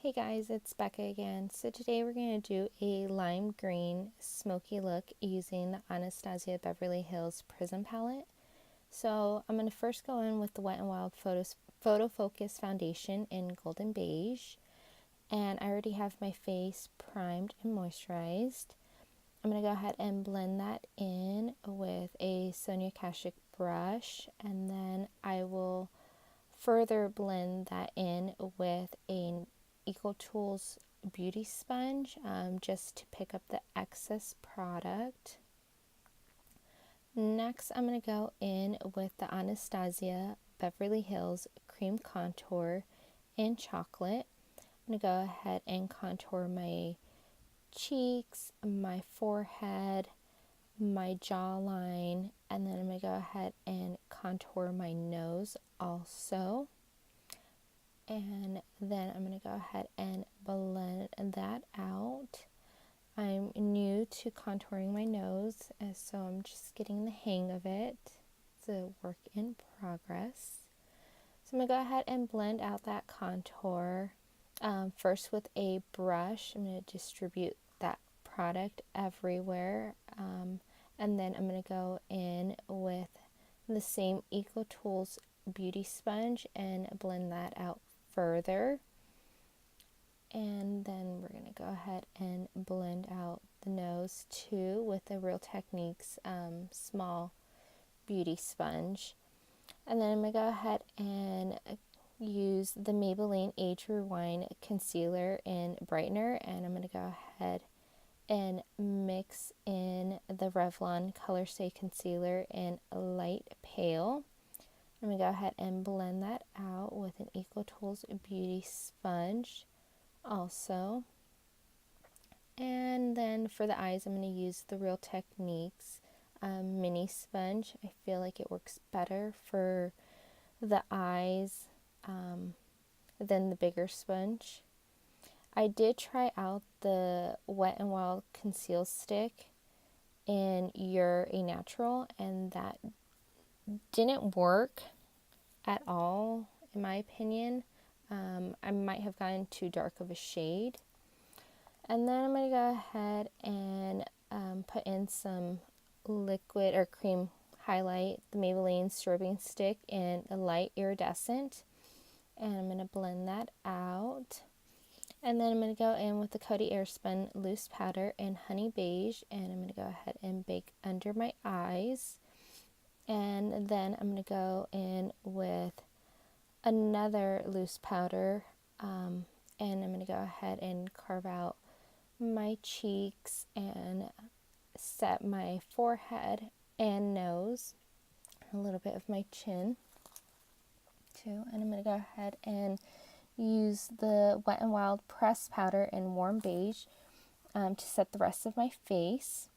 Hey guys, it's Becca again. So today we're going to do a lime green smoky look using the Anastasia Beverly Hills Prism palette. So I'm going to first go in with the Wet n Wild Photo Focus foundation in golden beige. And I already have my face primed and moisturized. I'm going to go ahead and blend that in with a Sonia Kashuk brush, and then I will further blend that in with a EcoTools beauty sponge just to pick up the excess product. Next, I'm going to go in with the Anastasia Beverly Hills Cream Contour in Chocolate. I'm going to go ahead and contour my cheeks, my forehead, my jawline, and then I'm going to go ahead and contour my nose also. And then I'm going to go ahead and blend that out. I'm new to contouring my nose, so I'm just getting the hang of it. It's a work in progress. So I'm going to go ahead and blend out that contour. First with a brush, I'm going to distribute that product everywhere. And then I'm going to go in with the same EcoTools beauty sponge and blend that out further. And then we're going to go ahead and blend out the nose too with the Real Techniques small beauty sponge. And then I'm going to go ahead and use the Maybelline Age Rewind concealer in brightener, and I'm going to go ahead and mix in the Revlon colorstay concealer in light pale. I'm going to go ahead and blend that out with an EcoTools beauty sponge also. And then for the eyes, I'm going to use the Real Techniques mini sponge. I feel like it works better for the eyes than the bigger sponge. I did try out the Wet n Wild Conceal Stick in You're a Natural, and that didn't work at all, in my opinion. I might have gotten too dark of a shade. And then I'm going to go ahead and put in some liquid or cream highlight, the Maybelline strobing stick in a light iridescent. And I'm going to blend that out. And then I'm going to go in with the Coty airspun loose powder in honey beige. And I'm going to go ahead and bake under my eyes. And then I'm going to go in with another loose powder, and I'm going to go ahead and carve out my cheeks and set my forehead and nose, a little bit of my chin too. And I'm going to go ahead and use the Wet n Wild pressed powder in warm beige to set the rest of my face.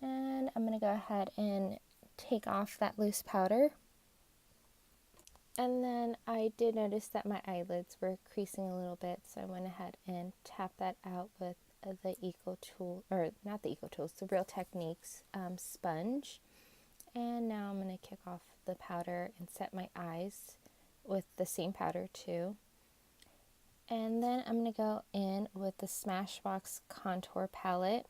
And I'm going to go ahead and take off that loose powder. And then I did notice that my eyelids were creasing a little bit, so I went ahead and tapped that out with the the Real Techniques sponge. And now I'm going to kick off the powder and set my eyes with the same powder too. And then I'm going to go in with the Smashbox contour palette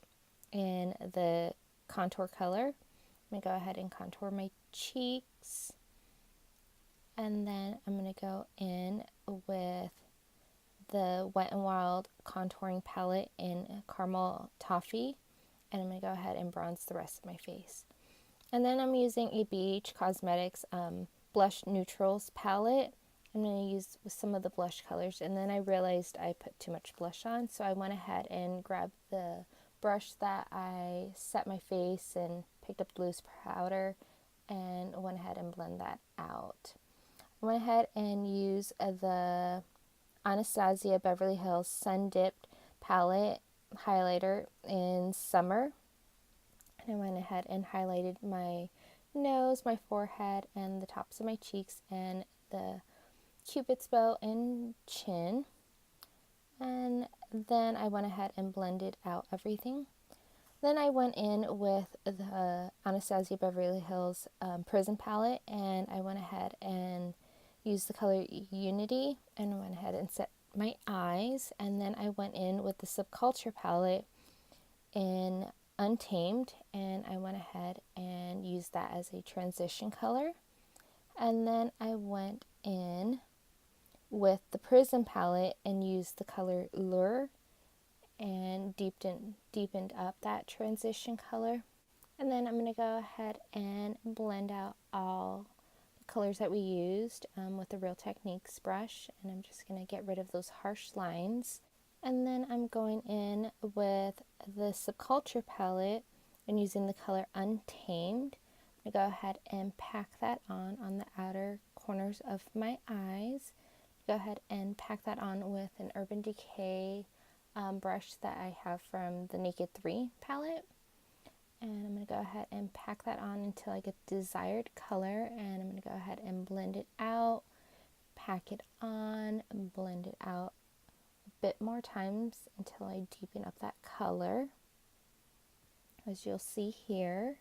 in the contour color. I'm going to go ahead and contour my cheeks. And then I'm going to go in with the Wet n Wild contouring palette in caramel toffee, and I'm going to go ahead and bronze the rest of my face. And then I'm using a BH Cosmetics blush neutrals palette. I'm going to use some of the blush colors, and then I realized I put too much blush on, so I went ahead and grabbed the brush that I set my face and picked up the loose powder and went ahead and blend that out. I went ahead and used the Anastasia Beverly Hills Sun Dipped palette highlighter in Summer. And I went ahead and highlighted my nose, my forehead, and the tops of my cheeks, and the Cupid's bow and chin. And then I went ahead and blended out everything. Then I went in with the Anastasia Beverly Hills Prism palette, and I went ahead and used the color Unity, and went ahead and set my eyes, and then I went in with the Subculture palette in Untamed, and I went ahead and used that as a transition color. And then I went in with the Prism palette and used the color Lure and deepened up that transition color. And then I'm going to go ahead and blend out all the colors that we used with the Real Techniques brush, and I'm just going to get rid of those harsh lines. And then I'm going in with the Subculture palette and using the color Untamed. I'm going to go ahead and pack that on the outer corners of my eyes. Go ahead and pack that on with an Urban Decay brush that I have from the Naked 3 palette. And I'm going to go ahead and pack that on until I get the desired color, and I'm going to go ahead and blend it out, pack it on, blend it out a bit more times until I deepen up that color, as you'll see here.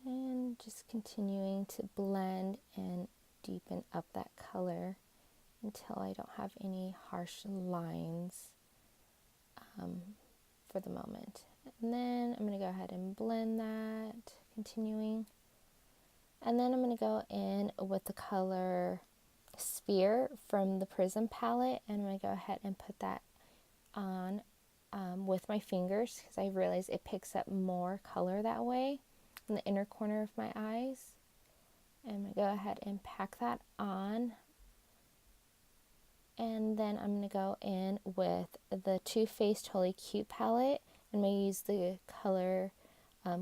And just continuing to blend and deepen up that color until I don't have any harsh lines for the moment. And then I'm going to go ahead and blend that, continuing. And then I'm going to go in with the color Sphere from the Prism palette, and I'm going to go ahead and put that on with my fingers, because I realize it picks up more color that way in the inner corner of my eyes. And I'm going to go ahead and pack that on. And then I'm going to go in with the Toofaced Holy Cute palette. I'm going to use the color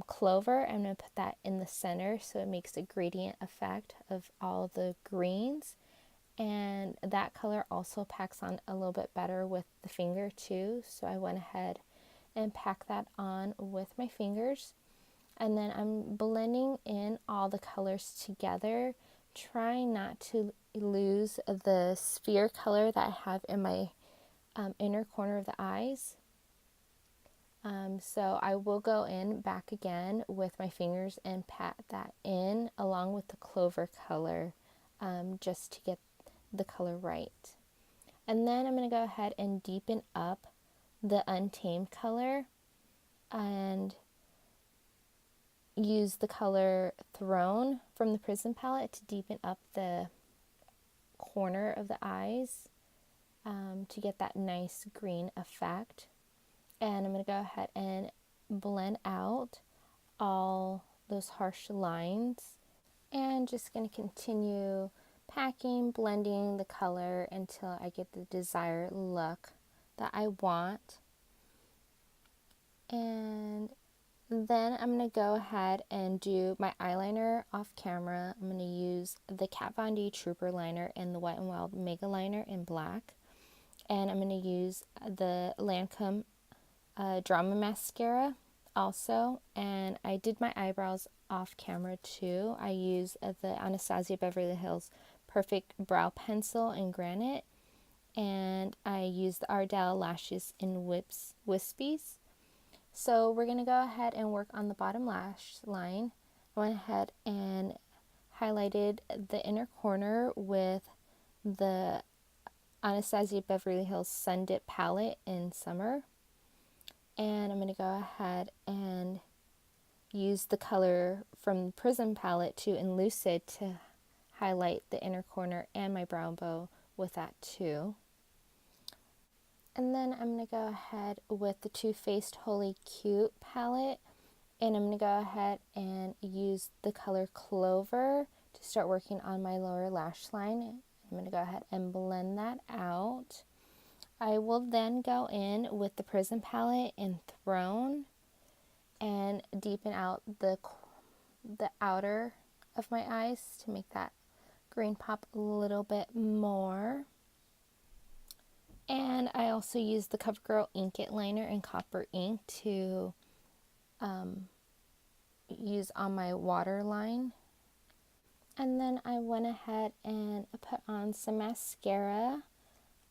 Clover. I'm going to put that in the center so it makes a gradient effect of all the greens. And that color also packs on a little bit better with the finger too. So I went ahead and packed that on with my fingers. And then I'm blending in all the colors together, trying not to lose the sphere color that I have in my inner corner of the eyes. So I will go in back again with my fingers and pat that in along with the clover color, just to get the color right. And then I'm going to go ahead and deepen up the Untamed color and use the color Throne from the Prism palette to deepen up the corner of the eyes to get that nice green effect. And I'm going to go ahead and blend out all those harsh lines, and just going to continue packing, blending the color until I get the desired look that I want. And then I'm going to go ahead and do my eyeliner off camera. I'm going to use the Kat Von D Trooper liner and the Wet n Wild megaliner in black. And I'm going to use the Lancome Drama Mascara also. And I did my eyebrows off camera too. I used the Anastasia Beverly Hills Perfect Brow Pencil in Granite. And I used the Ardell lashes in Wispies. So we're going to go ahead and work on the bottom lash line. I went ahead and highlighted the inner corner with the Anastasia Beverly Hills Sun Dip palette in Summer. And I'm going to go ahead and use the color from the Prism palette to in Lucid to highlight the inner corner and my brow bow with that too. And then I'm going to go ahead with the Toofaced Holy Cute palette, and I'm going to go ahead and use the color Clover to start working on my lower lash line. I'm going to go ahead and blend that out. I will then go in with the Prism palette in Throne and deepen out the outer of my eyes to make that green pop a little bit more. And I also used the Covergirl Ink It liner in Copper Ink to use on my waterline. And then I went ahead and put on some mascara.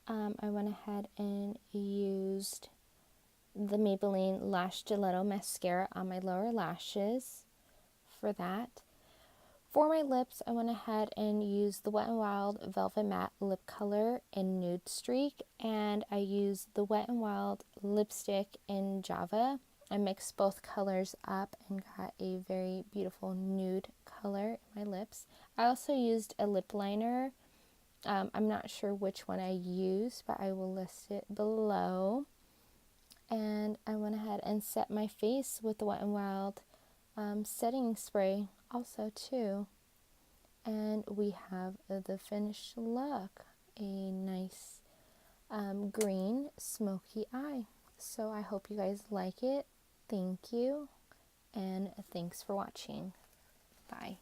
I went ahead and used the Maybelline Lash Stiletto mascara on my lower lashes for that. For my lips, I went ahead and used the Wet n Wild Velvet Matte Lip Color in Nude Streak, and I used the Wet n Wild lipstick in Java. I mixed both colors up and got a very beautiful nude color in my lips. I also used a lip liner. I'm not sure which one I used, but I will list it below. And I went ahead and set my face with the Wet n Wild setting spray also too. And we have the finished look, a nice green smoky eye. So I hope you guys like it. Thank you, and thanks for watching. Bye.